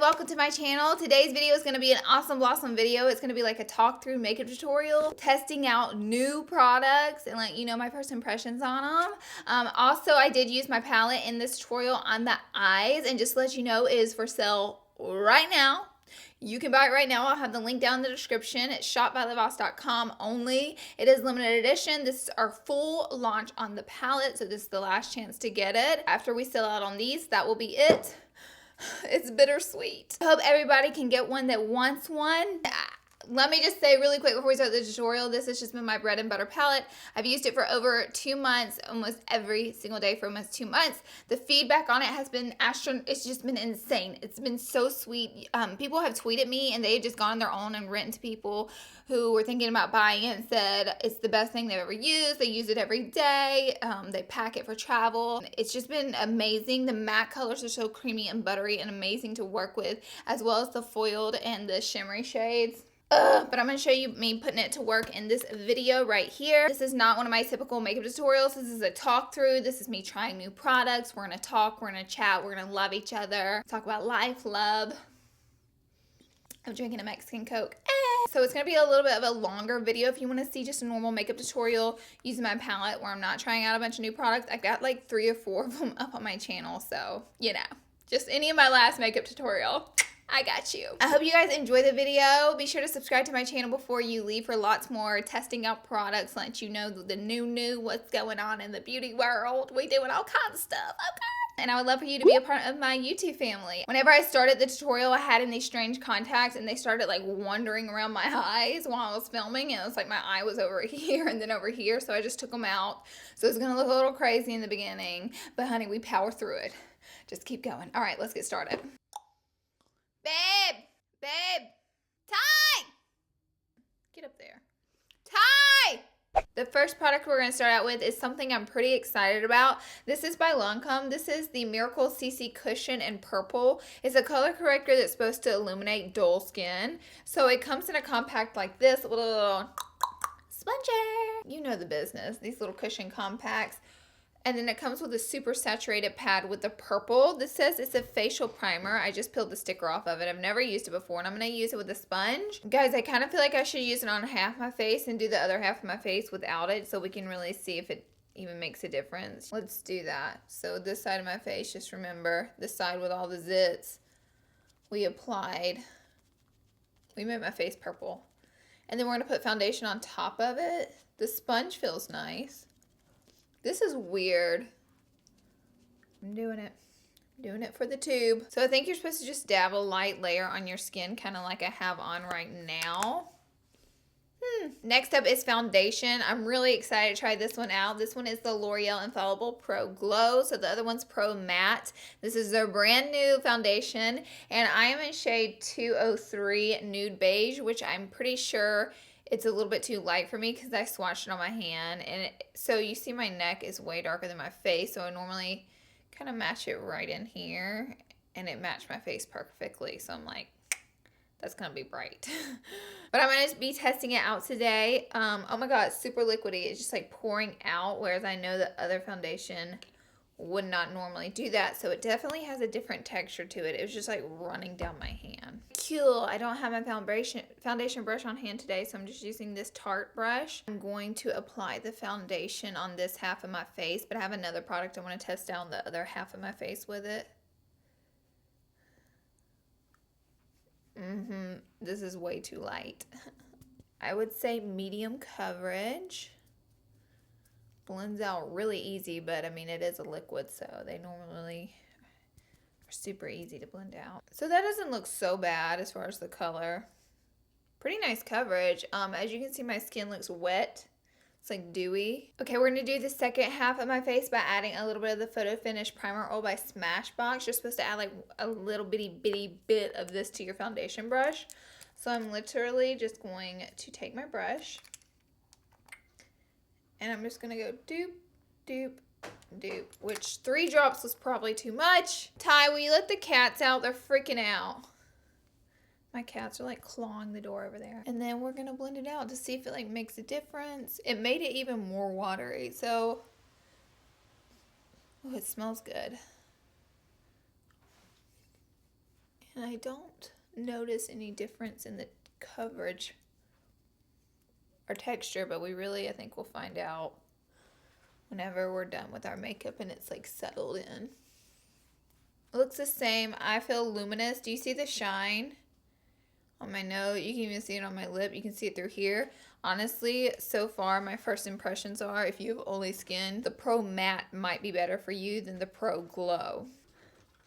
welcome to my channel. Today's video is going to be an awesome blossom video. It's going to be like a talk through makeup tutorial, testing out new products and let you know my first impressions on them. Also, I did use my palette in this tutorial on the eyes, and just to let you know, it is for sale right now. You can buy it right now. I'll have the link down in the description. It's shop.VioletVoss.com only. It is limited edition. This is our full launch on the palette, so this is the last chance to get it. After we sell out on these, that will be it. It's bittersweet. I hope everybody can get one that wants one. Let me just say really quick before we start the tutorial, this has just been my bread and butter palette. I've used it for over 2 months, almost every single day for almost 2 months. The feedback on it has been it's just been insane. It's been so sweet. People have tweeted me and they've just gone on their own and written to people who were thinking about buying it and said it's the best thing they've ever used. They use it every day. They pack it for travel. It's just been amazing. The matte colors are so creamy and buttery and amazing to work with, as well as the foiled and the shimmery shades. But I'm going to show you me putting it to work in this video right here. This is not one of my typical makeup tutorials. This is a talk through. This is me trying new products. We're going to talk. We're going to chat. We're going to love each other. Talk about life, love. I'm drinking a Mexican Coke. So it's going to be a little bit of a longer video if you want to see just a normal makeup tutorial using my palette where I'm not trying out a bunch of new products. I've got like 3 or 4 of them up on my channel. So, you know, just any of my last makeup tutorial. I got you. I hope you guys enjoy the video. Be sure to subscribe to my channel before you leave for lots more testing out products, let you know the new what's going on in the beauty world. We doing all kinds of stuff, okay? And I would love for you to be a part of my YouTube family. Whenever I started the tutorial, I had in these strange contacts and they started like wandering around my eyes while I was filming, and it was like my eye was over here and then over here, so I just took them out. So it's gonna look a little crazy in the beginning, but honey, we power through it. Just keep going. All right, let's get started. Babe, Ty! Get up there. Ty! The first product we're going to start out with is something I'm pretty excited about. This is by Lancome. This is the Miracle CC Cushion in Purple. It's a color corrector that's supposed to illuminate dull skin. So it comes in a compact like this, with a little sponger. You know the business, these little cushion compacts. And then it comes with a super saturated pad with the purple. This says it's a facial primer. I just peeled the sticker off of it. I've never used it before, and I'm going to use it with a sponge. Guys, I kind of feel like I should use it on half my face and do the other half of my face without it so we can really see if it even makes a difference. Let's do that. So this side of my face, just remember, this side with all the zits, we applied. We made my face purple. And then we're going to put foundation on top of it. The sponge feels nice. This is weird. I'm doing it. Doing it for the tube. So I think you're supposed to just dab a light layer on your skin, kind of like I have on right now. Next up is foundation. I'm really excited to try this one out. This one is the L'Oreal Infallible Pro Glow. So the other one's Pro Matte. This is their brand new foundation. And I am in shade 203 Nude Beige, which I'm pretty sure it's a little bit too light for me because I swatched it on my hand. And so you see my neck is way darker than my face. So I normally kind of match it right in here. And it matched my face perfectly. So I'm like, that's going to be bright. But I'm going to be testing it out today. Oh my God, it's super liquidy. It's just like pouring out. Whereas I know the other foundation would not normally do that, so it definitely has a different texture to it. It was just like running down my hand. Cool. I don't have my foundation brush on hand today, so I'm just using this Tarte brush. I'm going to apply the foundation on this half of my face, but I have another product I want to test out on the other half of my face with it. This is way too light. I would say medium coverage. Blends out really easy, but I mean, it is a liquid, so they normally are super easy to blend out. So that doesn't look so bad as far as the color. Pretty nice coverage. As you can see, my skin looks wet. It's like dewy. Okay, we're going to do the second half of my face by adding a little bit of the Photo Finish Primer Oil by Smashbox. You're supposed to add like a little bitty bit of this to your foundation brush. So I'm literally just going to take my brush. And I'm just going to go doop, doop, doop. Which 3 drops was probably too much. Ty, will you let the cats out? They're freaking out. My cats are like clawing the door over there. And then we're going to blend it out to see if it like makes a difference. It made it even more watery. So, oh, it smells good. And I don't notice any difference in the coverage or texture, but we really, I think we'll find out whenever we're done with our makeup and it's like settled in. It looks the same. I feel luminous. Do you see the shine on my nose? You can even see it on my lip. You can see it through here. Honestly, so far, my first impressions are, if you have oily skin, the Pro Matte might be better for you than the Pro Glow.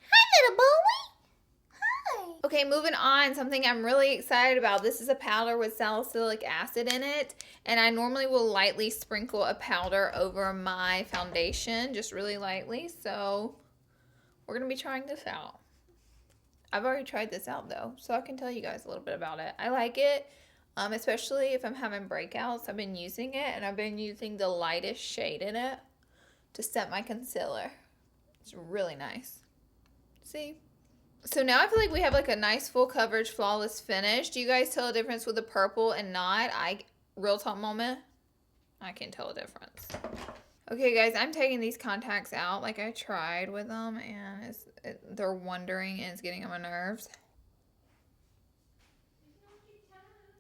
Hi, little boy. Hi. Okay, moving on. Something I'm really excited about. This is a powder with salicylic acid in it, and I normally will lightly sprinkle a powder over my foundation, just really lightly, so we're going to be trying this out. I've already tried this out, though, so I can tell you guys a little bit about it. I like it. Especially if I'm having breakouts. I've been using it, and I've been using the lightest shade in it to set my concealer. It's really nice. See? So now I feel like we have like a nice full coverage, flawless finish. Do you guys tell a difference with the purple and not? Real talk moment, I can tell a difference. Okay, guys, I'm taking these contacts out like I tried with them, and they're wandering, and it's getting on my nerves.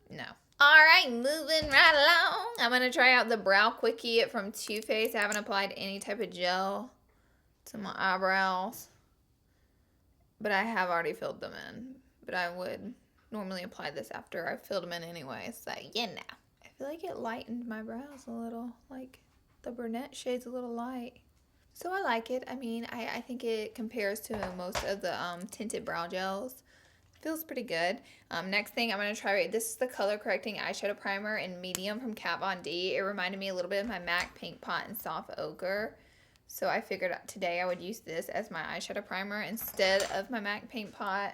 No. Alright, moving right along. I'm going to try out the Brow Quickie from Too Faced. I haven't applied any type of gel to my eyebrows, but I have already filled them in. But I would normally apply this after I filled them in anyway, so you know. I feel like it lightened my brows a little. Like, the brunette shade's a little light. So I like it. I mean, I think it compares to most of the tinted brow gels. Feels pretty good. Next thing I'm going to try, this is the color correcting eyeshadow primer in medium from Kat Von D. It reminded me a little bit of my MAC Pink Pot and Soft Ochre. So I figured today I would use this as my eyeshadow primer instead of my MAC Pink Pot.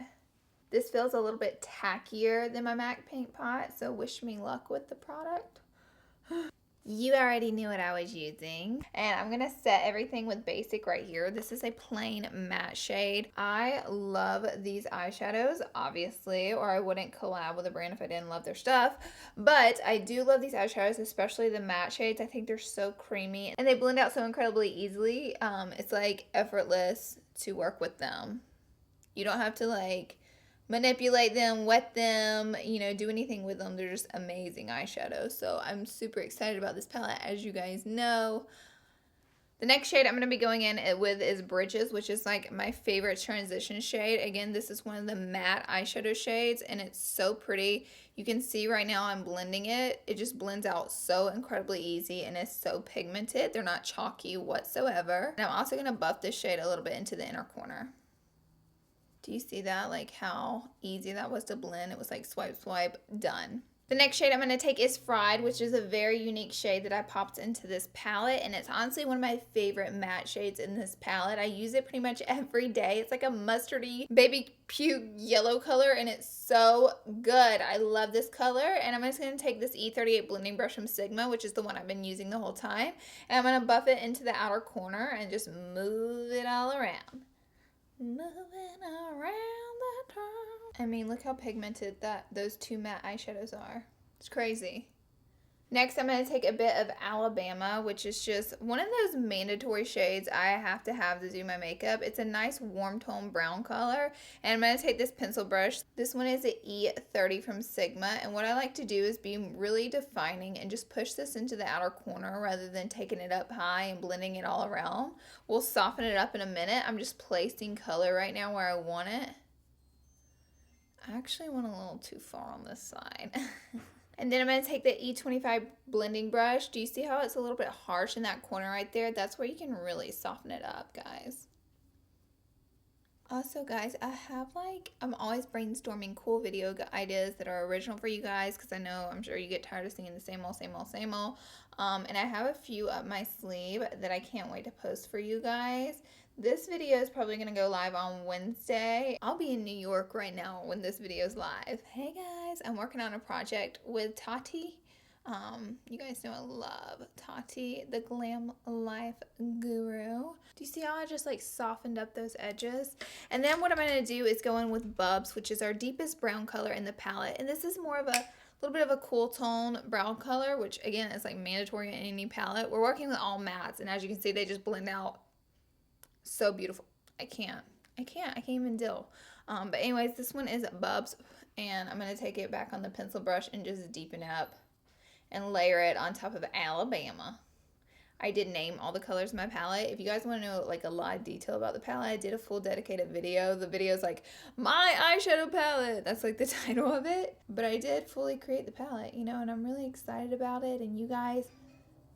This feels a little bit tackier than my MAC Pink Pot, so wish me luck with the product. You already knew what I was using. And I'm going to set everything with basic right here. This is a plain matte shade. I love these eyeshadows, obviously, or I wouldn't collab with a brand if I didn't love their stuff. But I do love these eyeshadows, especially the matte shades. I think they're so creamy and they blend out so incredibly easily. It's like effortless to work with them. You don't have to like manipulate them, wet them, you know, do anything with them. They're just amazing eyeshadows. So I'm super excited about this palette, as you guys know. The next shade I'm going to be going in with is Bridges, which is like my favorite transition shade. Again, this is one of the matte eyeshadow shades, and it's so pretty. You can see right now I'm blending it. It just blends out so incredibly easy, and it's so pigmented. They're not chalky whatsoever. And I'm also going to buff this shade a little bit into the inner corner. Do you see that? Like how easy that was to blend? It was like swipe, swipe, done. The next shade I'm going to take is Fried, which is a very unique shade that I popped into this palette. And it's honestly one of my favorite matte shades in this palette. I use it pretty much every day. It's like a mustardy baby puke yellow color, and it's so good. I love this color. And I'm just going to take this E38 blending brush from Sigma, which is the one I've been using the whole time. And I'm going to buff it into the outer corner and just move it all around. Moving around the town. I mean, look how pigmented those two matte eyeshadows are. It's crazy. Next, I'm going to take a bit of Alabama, which is just one of those mandatory shades I have to have to do my makeup. It's a nice warm tone brown color. And I'm going to take this pencil brush. This one is an E30 from Sigma. And what I like to do is be really defining and just push this into the outer corner rather than taking it up high and blending it all around. We'll soften it up in a minute. I'm just placing color right now where I want it. I actually went a little too far on this side. And then I'm going to take the E25 blending brush. Do you see how it's a little bit harsh in that corner right there? That's where you can really soften it up, guys. Also, guys, I'm always brainstorming cool video ideas that are original for you guys, because I'm sure you get tired of seeing the same old, same old, same old. And I have a few up my sleeve that I can't wait to post for you guys. This video is probably going to go live on Wednesday. I'll be in New York right now when this video is live. Hey guys, I'm working on a project with Tati. You guys know I love Tati, the Glam Life Guru. Do you see how I just like softened up those edges? And then what I'm going to do is go in with Bubs, which is our deepest brown color in the palette. And this is more of a little bit of a cool tone brown color, which again is like mandatory in any palette. We're working with all mattes, and as you can see, they just blend out so beautiful. I can't. I can't even deal. But anyways, this one is Bubs, and I'm going to take it back on the pencil brush and just deepen it up and layer it on top of Alabama. I did name all the colors in my palette. If you guys want to know like a lot of detail about the palette, I did a full dedicated video. The video is like, my eyeshadow palette. That's like the title of it. But I did fully create the palette, you know, and I'm really excited about it. And you guys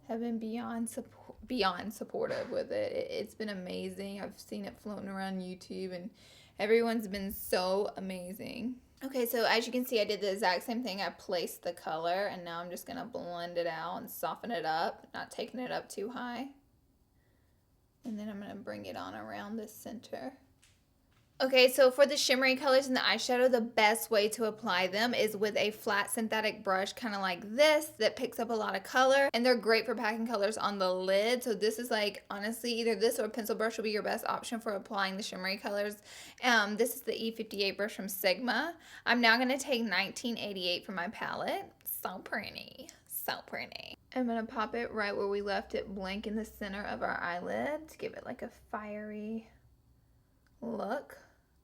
have been beyond supportive with it. It's been amazing. I've seen it floating around YouTube, and everyone's been so amazing. Okay, so as you can see, I did the exact same thing. I placed the color, and now I'm just going to blend it out and soften it up, not taking it up too high. And then I'm going to bring it on around the center. Okay, so for the shimmery colors in the eyeshadow, the best way to apply them is with a flat synthetic brush, kind of like this, that picks up a lot of color. And they're great for packing colors on the lid. So this is like, honestly, either this or a pencil brush will be your best option for applying the shimmery colors. This is the E58 brush from Sigma. I'm now going to take 1988 from my palette. So pretty. So pretty. I'm going to pop it right where we left it blank in the center of our eyelid to give it like a fiery look.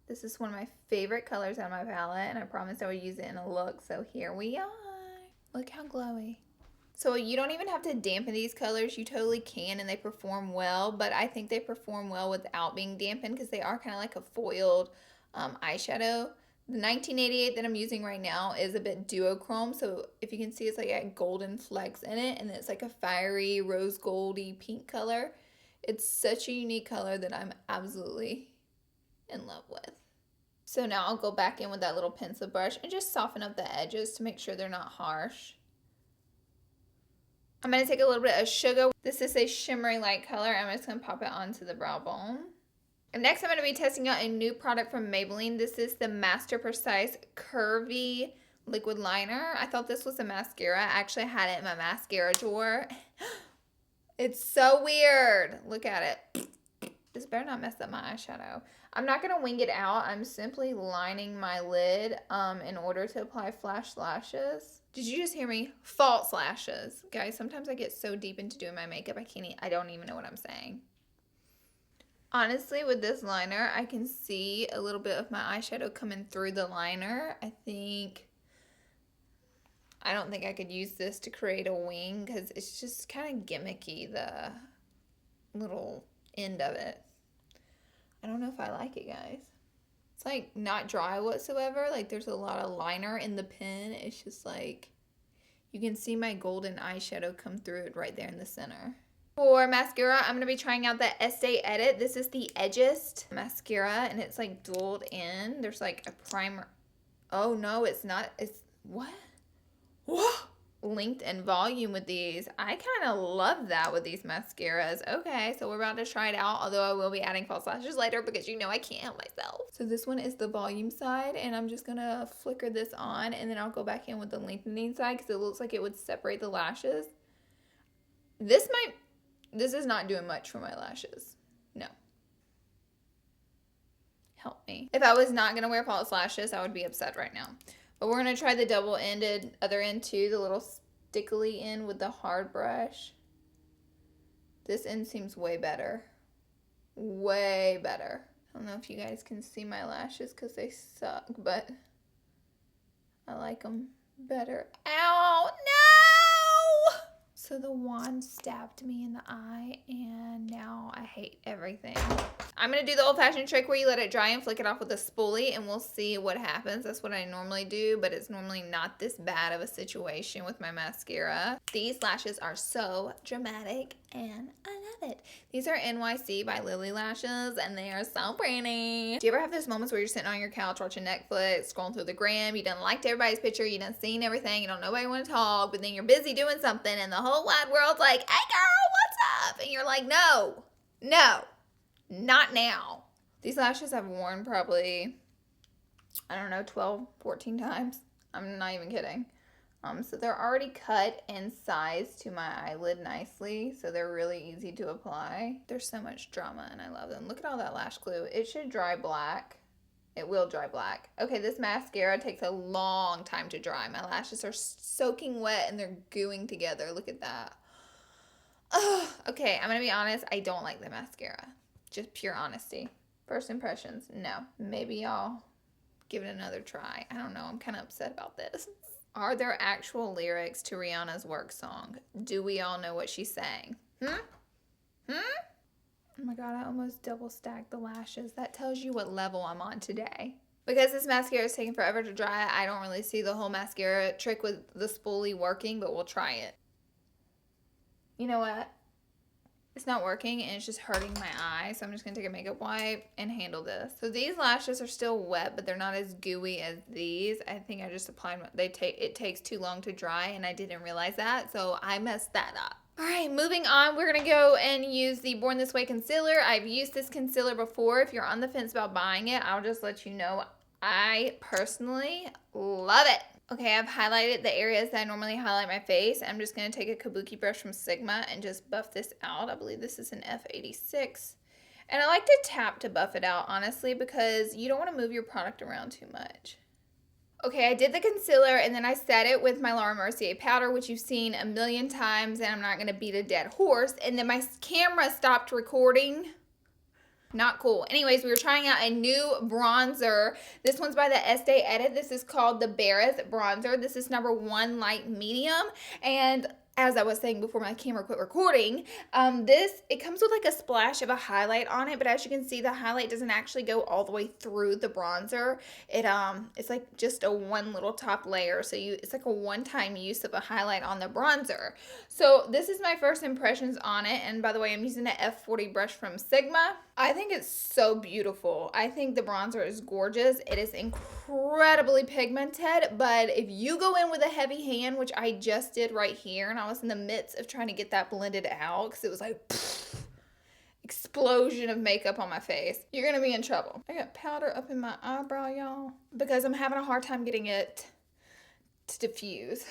This is one of my favorite colors on my palette, and I promised I would use it in a look, so here we are. Look how glowy. So you don't even have to dampen these colors. You totally can, and they perform well, but I think they perform well without being dampened because they are kind of like a foiled eyeshadow. The 1988 that I'm using right now is a bit duochrome, so if you can see, it's like a golden flecks in it, and it's like a fiery rose goldy pink color. It's such a unique color that I'm absolutely in love with. So now I'll go back in with that little pencil brush and just soften up the edges to make sure they're not harsh. I'm going to take a little bit of sugar. This is a shimmery light color. I'm just going to pop it onto the brow bone. And next I'm going to be testing out a new product from Maybelline. This is the Master Precise Curvy Liquid Liner. I thought this was a mascara. I actually had it in my mascara drawer. It's so weird. Look at it. This better not mess up my eyeshadow. I'm not going to wing it out. I'm simply lining my lid in order to apply flash lashes. Did you just hear me? False lashes. Guys, sometimes I get so deep into doing my makeup, I don't even know what I'm saying. Honestly, with this liner, I can see a little bit of my eyeshadow coming through the liner. I don't think I could use this to create a wing because it's just kind of gimmicky, the little end of it. I don't know if I like it, guys. It's like not dry whatsoever. Like there's a lot of liner in the pen. It's just like you can see my golden eyeshadow come through it right there in the center. For mascara, I'm going to be trying out the Estee Edit. This is the Edgist mascara, and it's like dulled in. There's like a primer. Oh no, it's not. It's what? What? Length and volume with these. I kind of love that with these mascaras. Okay, so we're about to try it out, although I will be adding false lashes later because you know I can't help myself. So this one is the volume side, and I'm just gonna flicker this on, and then I'll go back in with the lengthening side because it looks like it would separate the lashes. This is not doing much for my lashes. No. Help me. If I was not gonna wear false lashes, I would be upset right now. But we're going to try the double-ended other end too, the little stickly end with the hard brush. This end seems way better. Way better. I don't know if you guys can see my lashes because they suck, but I like them better. Ow, no! So the wand stabbed me in the eye, and now I hate everything. I'm going to do the old-fashioned trick where you let it dry and flick it off with a spoolie, and we'll see what happens. That's what I normally do, but it's normally not this bad of a situation with my mascara. These lashes are so dramatic, and I love it. These are NYC by Lily Lashes, and they are so pretty. Do you ever have those moments where you're sitting on your couch watching Netflix, scrolling through the gram, you done liked everybody's picture, you done seen everything, you don't know nobody want to talk, but then you're busy doing something, and the whole wide world's like, hey girl, what's up? And you're like, no, not now. These lashes I've worn probably, I don't know, 12, 14 times. I'm not even kidding. So they're already cut and sized to my eyelid nicely, so they're really easy to apply. There's so much drama, and I love them. Look at all that lash glue. It should dry black. It will dry black. Okay, this mascara takes a long time to dry. My lashes are soaking wet, and they're gooing together. Look at that. Ugh. Okay, I'm going to be honest. I don't like the mascara. Just pure honesty. First impressions, no. Maybe I'll give it another try. I don't know. I'm kind of upset about this. Are there actual lyrics to Rihanna's work song? Do we all know what she's saying? Oh my god, I almost double stacked the lashes. That tells you what level I'm on today. Because this mascara is taking forever to dry, I don't really see the whole mascara trick with the spoolie working, but we'll try it. You know what? It's not working and it's just hurting my eye, so I'm just going to take a makeup wipe and handle this. So these lashes are still wet, but they're not as gooey as these. I think I just applied, it takes too long to dry and I didn't realize that, so I messed that up. Alright, moving on, we're going to go and use the Born This Way concealer. I've used this concealer before. If you're on the fence about buying it, I'll just let you know I personally love it. Okay, I've highlighted the areas that I normally highlight my face. I'm just going to take a kabuki brush from Sigma and just buff this out. I believe this is an F86. And I like to tap to buff it out, honestly, because you don't want to move your product around too much. Okay, I did the concealer and then I set it with my Laura Mercier powder, which you've seen a million times, and I'm not going to beat a dead horse. And then my camera stopped recording. Not cool. Anyways, we were trying out a new bronzer. This one's by the Estee Edit. This is called the Barris Bronzer. This is number 1 light medium. And as I was saying before my camera quit recording, it comes with like a splash of a highlight on it, but as you can see, the highlight doesn't actually go all the way through the bronzer. It's like just a one little top layer, so it's like a one-time use of a highlight on the bronzer. So this is my first impressions on it, and by the way, I'm using an F40 brush from Sigma. I think it's so beautiful. I think the bronzer is gorgeous. It is incredibly pigmented, but if you go in with a heavy hand, which I just did right here, and I was in the midst of trying to get that blended out because it was like pfft, explosion of makeup on my face, you're gonna be in trouble. I got powder up in my eyebrow, y'all, because I'm having a hard time getting it to diffuse.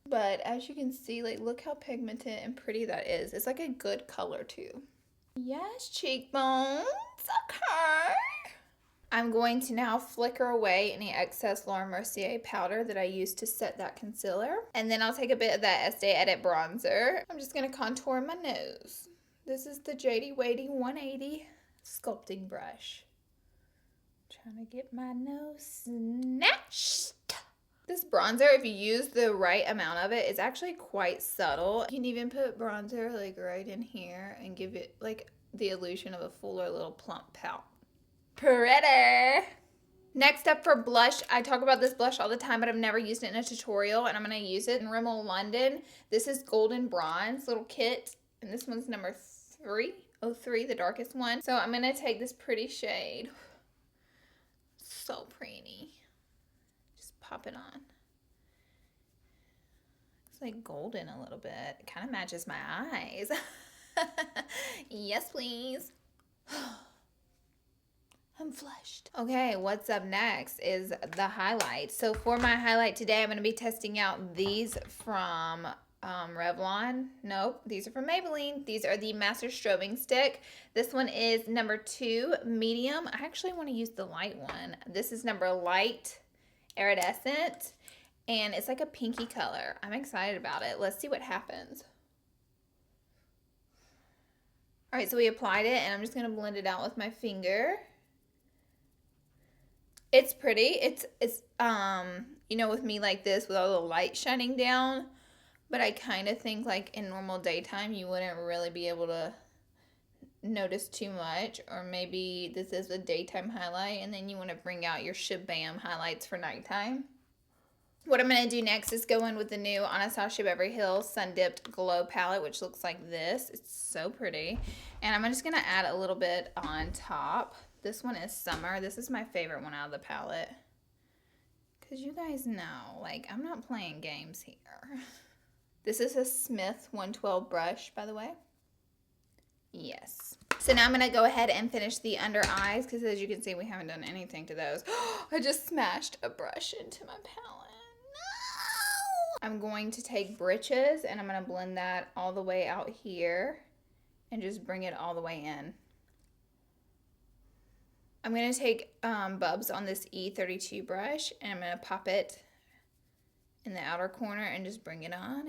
But as you can see, like, look how pigmented and pretty that is. It's like a good color too. Yes, cheekbones. Okay. I'm going to now flicker away any excess Laura Mercier powder that I used to set that concealer. And then I'll take a bit of that Estee Edit bronzer. I'm just going to contour my nose. This is the JD Wadey 180 sculpting brush. I'm trying to get my nose snatched. This bronzer, if you use the right amount of it, is actually quite subtle. You can even put bronzer like right in here and give it like the illusion of a fuller little plump pout. Pretty. Next up for blush, I talk about this blush all the time, but I've never used it in a tutorial, and I'm going to use it in Rimmel London. This is Golden Bronze little kit, and this one's number 303, the darkest one. So I'm going to take this pretty shade. So pretty. Just pop it on. It's like golden a little bit. It kind of matches my eyes. Yes, please. I'm flushed. Okay, what's up next is the highlight. So for my highlight today, I'm going to be testing out these from Revlon. Nope, these are from Maybelline. These are the Master Strobing Stick. This one is number 2, medium. I actually want to use the light one. This is number light, iridescent, and it's like a pinky color. I'm excited about it. Let's see what happens. All right, so we applied it, and I'm just going to blend it out with my finger. It's pretty. It's you know, with me like this, with all the light shining down, but I kind of think like in normal daytime, you wouldn't really be able to notice too much, or maybe this is a daytime highlight, and then you want to bring out your shabam highlights for nighttime. What I'm going to do next is go in with the new Anastasia Beverly Hills Sun Dipped Glow Palette, which looks like this. It's so pretty. And I'm just going to add a little bit on top. This one is Summer. This is my favorite one out of the palette. Because you guys know, like, I'm not playing games here. This is a Smith 112 brush, by the way. Yes. So now I'm going to go ahead and finish the under eyes, because as you can see, we haven't done anything to those. I just smashed a brush into my palette. I'm going to take Britches, and I'm going to blend that all the way out here and just bring it all the way in. I'm going to take Bubs on this E32 brush, and I'm going to pop it in the outer corner and just bring it on.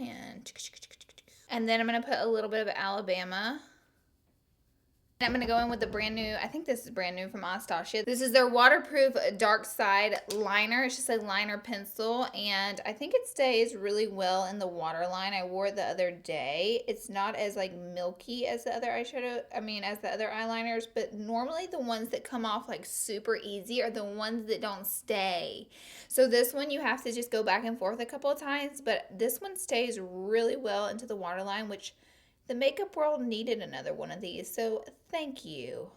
And then I'm going to put a little bit of Alabama I'm going to go in with the brand new, I think this is brand new from Anastasia. This is their waterproof dark side liner. It's just a liner pencil, and I think it stays really well in the waterline. I wore it the other day. It's not as like milky as the other eyeshadow, as the other eyeliners, but normally the ones that come off like super easy are the ones that don't stay. So this one you have to just go back and forth a couple of times, but this one stays really well into the waterline, which the makeup world needed another one of these, so thank you,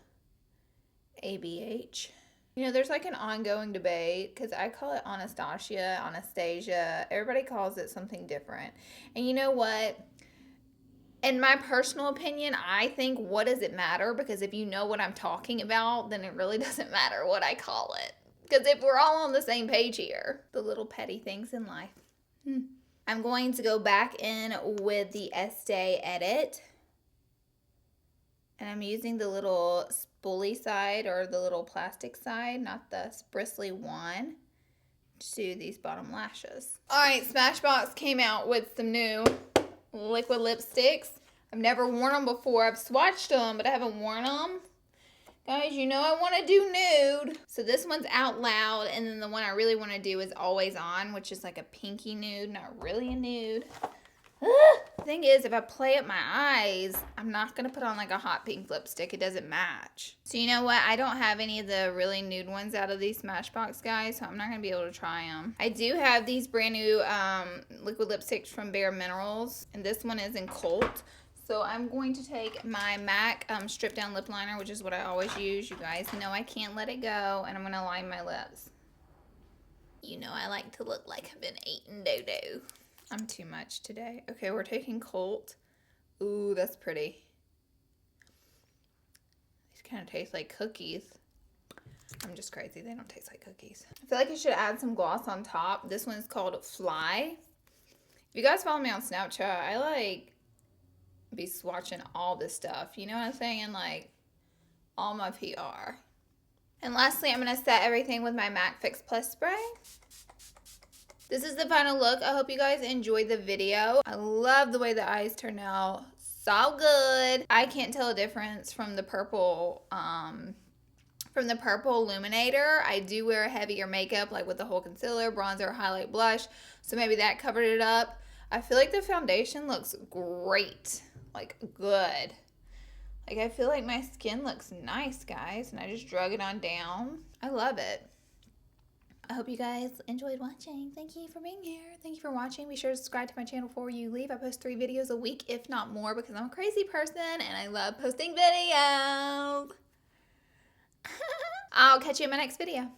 ABH. You know, there's like an ongoing debate, because I call it Anastasia. Everybody calls it something different. And you know what? In my personal opinion, I think, what does it matter? Because if you know what I'm talking about, then it really doesn't matter what I call it. Because if we're all on the same page here, the little petty things in life. I'm going to go back in with the Estee Edit. And I'm using the little spoolie side, or the little plastic side, not the bristly one, to do these bottom lashes. Alright, Smashbox came out with some new liquid lipsticks. I've never worn them before. I've swatched them, but I haven't worn them. Guys, you know I want to do nude. So this one's Out Loud, and then the one I really want to do is Always On, which is like a pinky nude, not really a nude. The thing is, if I play up my eyes, I'm not going to put on like a hot pink lipstick. It doesn't match. So you know what? I don't have any of the really nude ones out of these Smashbox, guys, so I'm not going to be able to try them. I do have these brand new liquid lipsticks from Bare Minerals, and this one is in Colt. So I'm going to take my MAC Strip Down Lip Liner, which is what I always use. You guys know I can't let it go. And I'm going to line my lips. You know I like to look like I've been eating dodo. I'm too much today. Okay, we're taking Colt. Ooh, that's pretty. These kind of taste like cookies. I'm just crazy. They don't taste like cookies. I feel like I should add some gloss on top. This one's called Fly. If you guys follow me on Snapchat, I like be swatching all this stuff, you know what I'm saying, like all my PR. And lastly, I'm going to set everything with my MAC Fix Plus spray. This is the final look. I hope you guys enjoyed the video. I love the way the eyes turned out. So good. I can't tell a difference from the purple illuminator. I do wear heavier makeup, like with the whole concealer, bronzer, highlight, blush, so maybe that covered it up. I feel like the foundation looks great. Like, good. Like, I feel like my skin looks nice, guys, and I just drug it on down. I love it. I hope you guys enjoyed watching. Thank you for being here. Thank you for watching. Be sure to subscribe to my channel before you leave. I post 3 videos a week, if not more, because I'm a crazy person and I love posting videos. I'll catch you in my next video.